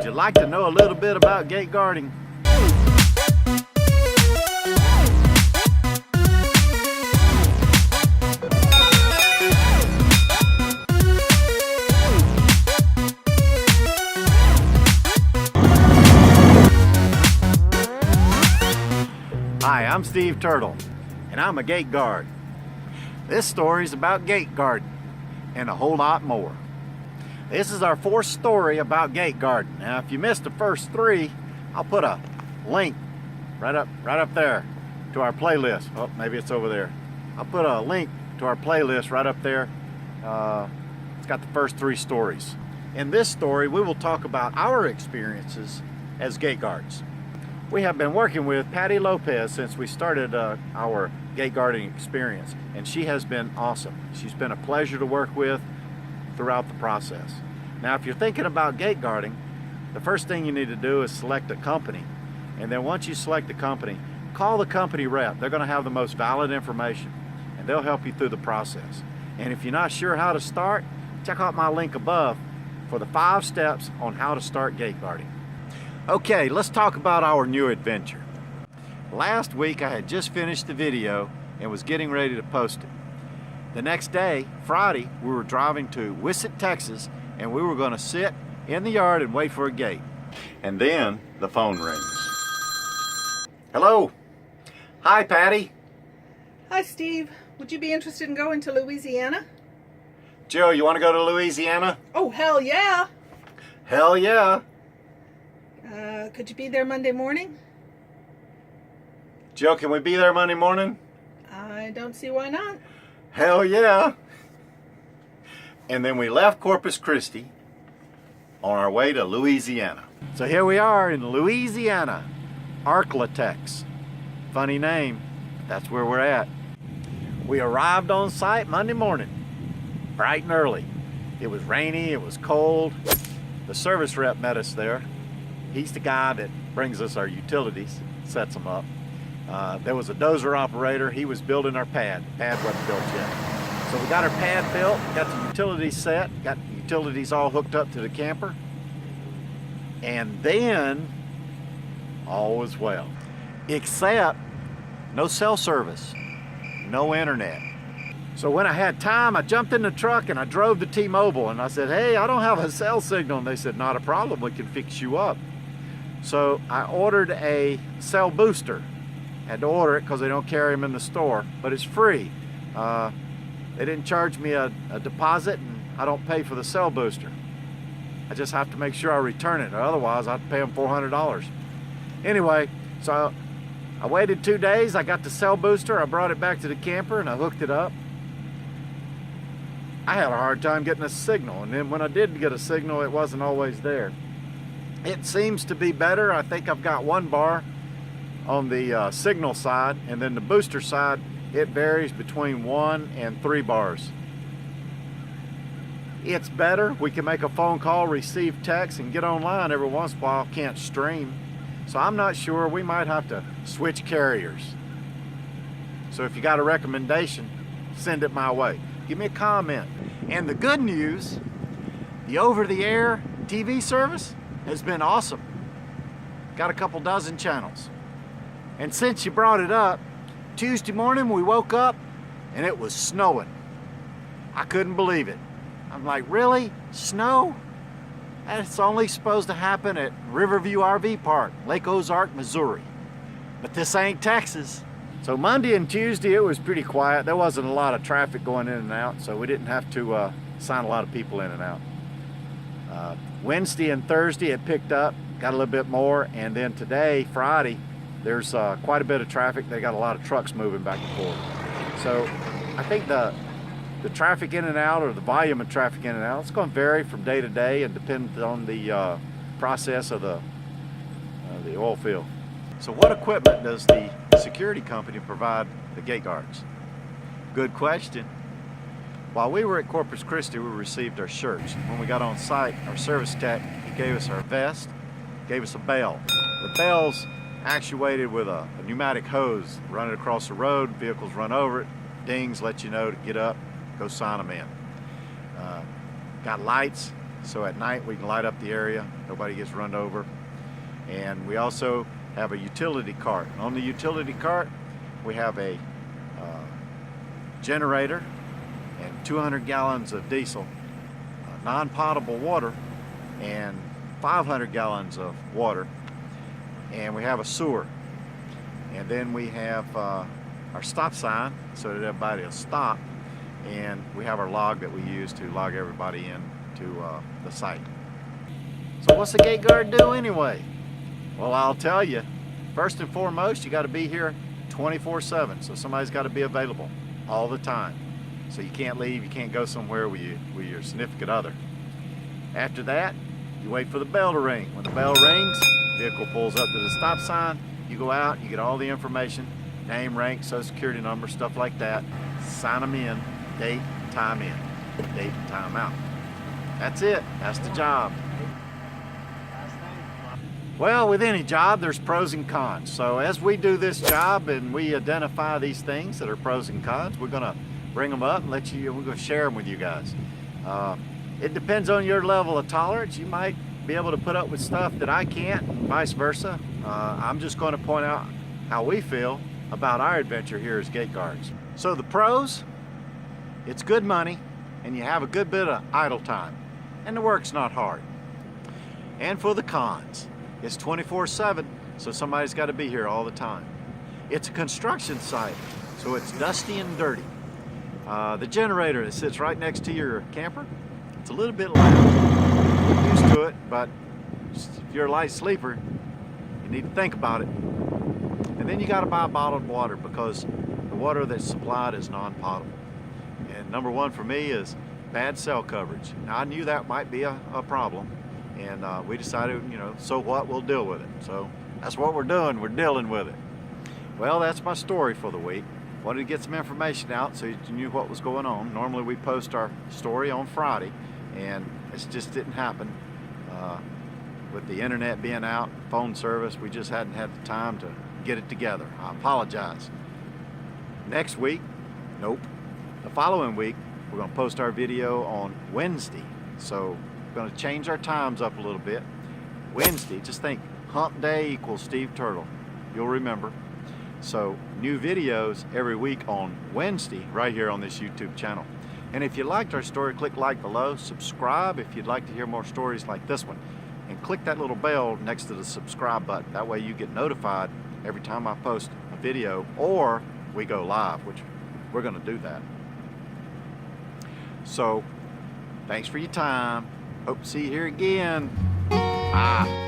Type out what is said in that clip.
you like to know a little bit about gate guarding? Hi, I'm Steve Turtle, and I'm a gate guard. This story is about gate guarding and a whole lot more. This is our fourth story about gate guarding. Now, if you missed the first three, I'll put a link right up there to our playlist. Oh, maybe it's over there. I'll put a link to our playlist right up there. It's got the first three stories. In this story, we will talk about our experiences as gate guards. We have been working with Patty Lopez since we started our gate guarding experience, and she has been awesome. She's been a pleasure to work with throughout the process. Now, if you're thinking about gate guarding, the first thing you need to do is select a company, and then once you select the company, call the company rep. They're going to have the most valid information, and they'll help you through the process. And if you're not sure how to start, check out my link above for the 5 steps on how to start gate guarding. Okay, let's talk about our new adventure. Last week I had just finished the video and was getting ready to post it. The next day, Friday, we were driving to Wissett, Texas, and we were going to sit in the yard and wait for a gate. And then the phone rings. Hello. Hi, Patty. Hi, Steve. Would you be interested in going to Louisiana? Jill, you want to go to Louisiana? Oh, hell yeah. Hell yeah. Could you be there Monday morning? Jill, can we be there Monday morning? I don't see why not. Hell yeah. And then we left Corpus Christi on our way to Louisiana. So here we are in Louisiana, Arklatex. Funny name, that's where we're at. We arrived on site Monday morning, bright and early. It was rainy, it was cold. The service rep met us there. He's the guy that brings us our utilities, sets them up. There was a dozer operator. He was building our pad. The pad wasn't built yet. So we got our pad built, got the utilities set, got the utilities all hooked up to the camper. And then all was well. Except no cell service, no internet. So when I had time, I jumped in the truck and I drove to T-Mobile and I said, hey, I don't have a cell signal. And they said, not a problem, we can fix you up. So I ordered a cell booster. Had to order it because they don't carry them in the store, but it's free. They didn't charge me a deposit, and I don't pay for the cell booster. I just have to make sure I return it, or otherwise I'd pay them $400. Anyway, so I waited 2 days. I got the cell booster. I brought it back to the camper and I hooked it up. I had a hard time getting a signal, and then when I did get a signal, it wasn't always there. It seems to be better. I think I've got 1 bar on the signal side, and then the booster side, it varies between 1 and 3 bars. It's better. We can make a phone call, receive text, and get online every once in a while. Can't stream. So I'm not sure. We might have to switch carriers. So if you got a recommendation, send it my way. Give me a comment. And the good news, the over-the-air TV service has been awesome. Got a couple dozen channels. And since you brought it up, Tuesday morning we woke up and it was snowing. I couldn't believe it. I'm like, really? Snow? That's only supposed to happen at Riverview RV Park, Lake Ozark, Missouri. But this ain't Texas. So Monday and Tuesday it was pretty quiet. There wasn't a lot of traffic going in and out, so we didn't have to sign a lot of people in and out. Wednesday and Thursday it picked up, got a little bit more, and then today, Friday, there's quite a bit of traffic. They got a lot of trucks moving back and forth. So I think the traffic in and out, or the volume of traffic in and out, it's going to vary from day to day and depend on the process of the oil field. So what equipment does the security company provide the gate guards? Good question. While we were at Corpus Christi, we received our shirts. When we got on site, our service tech, he gave us our vest, gave us a bell. The bell's actuated with a pneumatic hose running across the road. Vehicles run over it, dings, let you know to get up, go sign them in. Got lights, so at night we can light up the area, nobody gets run over. And we also have a utility cart. On the utility cart we have a generator and 200 gallons of diesel, non-potable water, and 500 gallons of water, and we have a sewer. And then we have our stop sign so that everybody will stop, and we have our log that we use to log everybody in to the site. So what's the gate guard do anyway? Well, I'll tell you. First and foremost, you got to be here 24/7, so somebody's got to be available all the time. So you can't leave, you can't go somewhere with your significant other. After that, you wait for the bell to ring. When the bell rings, vehicle pulls up to the stop sign, you go out, you get all the information, name, rank, social security number, stuff like that, sign them in, date, time in, date, time out. That's it, that's the job. Well, with any job, there's pros and cons. So as we do this job and we identify these things that are pros and cons, we're gonna bring them up and we're gonna share them with you guys. It depends on your level of tolerance. You might be able to put up with stuff that I can't, and vice versa. I'm just going to point out how we feel about our adventure here as gate guards. So the pros, it's good money and you have a good bit of idle time and the work's not hard. And for the cons, it's 24/7, so somebody's got to be here all the time. It's a construction site, so it's dusty and dirty. The generator that sits right next to your camper, it's a little bit loud. Get used to it, but if you're a light sleeper, you need to think about it. And then you got to buy bottled water because the water that's supplied is non-potable. And number one for me is bad cell coverage. Now I knew that might be a problem, and we decided, so what, we'll deal with it. So that's what we're doing, we're dealing with it. Well, that's my story for the week. Wanted to get some information out so you knew what was going on. Normally we post our story on Friday, and it just didn't happen. With the internet being out, phone service, we just hadn't had the time to get it together. I apologize. Next week, nope. The following week, we're going to post our video on Wednesday. So we're going to change our times up a little bit. Wednesday, just think, hump day equals Steve Turtle. You'll remember. So new videos every week on Wednesday right here on this YouTube channel. And if you liked our story, click like below, subscribe if you'd like to hear more stories like this one, and click that little bell next to the subscribe button. That way you get notified every time I post a video or we go live, which we're going to do that. So thanks for your time. Hope to see you here again. Bye.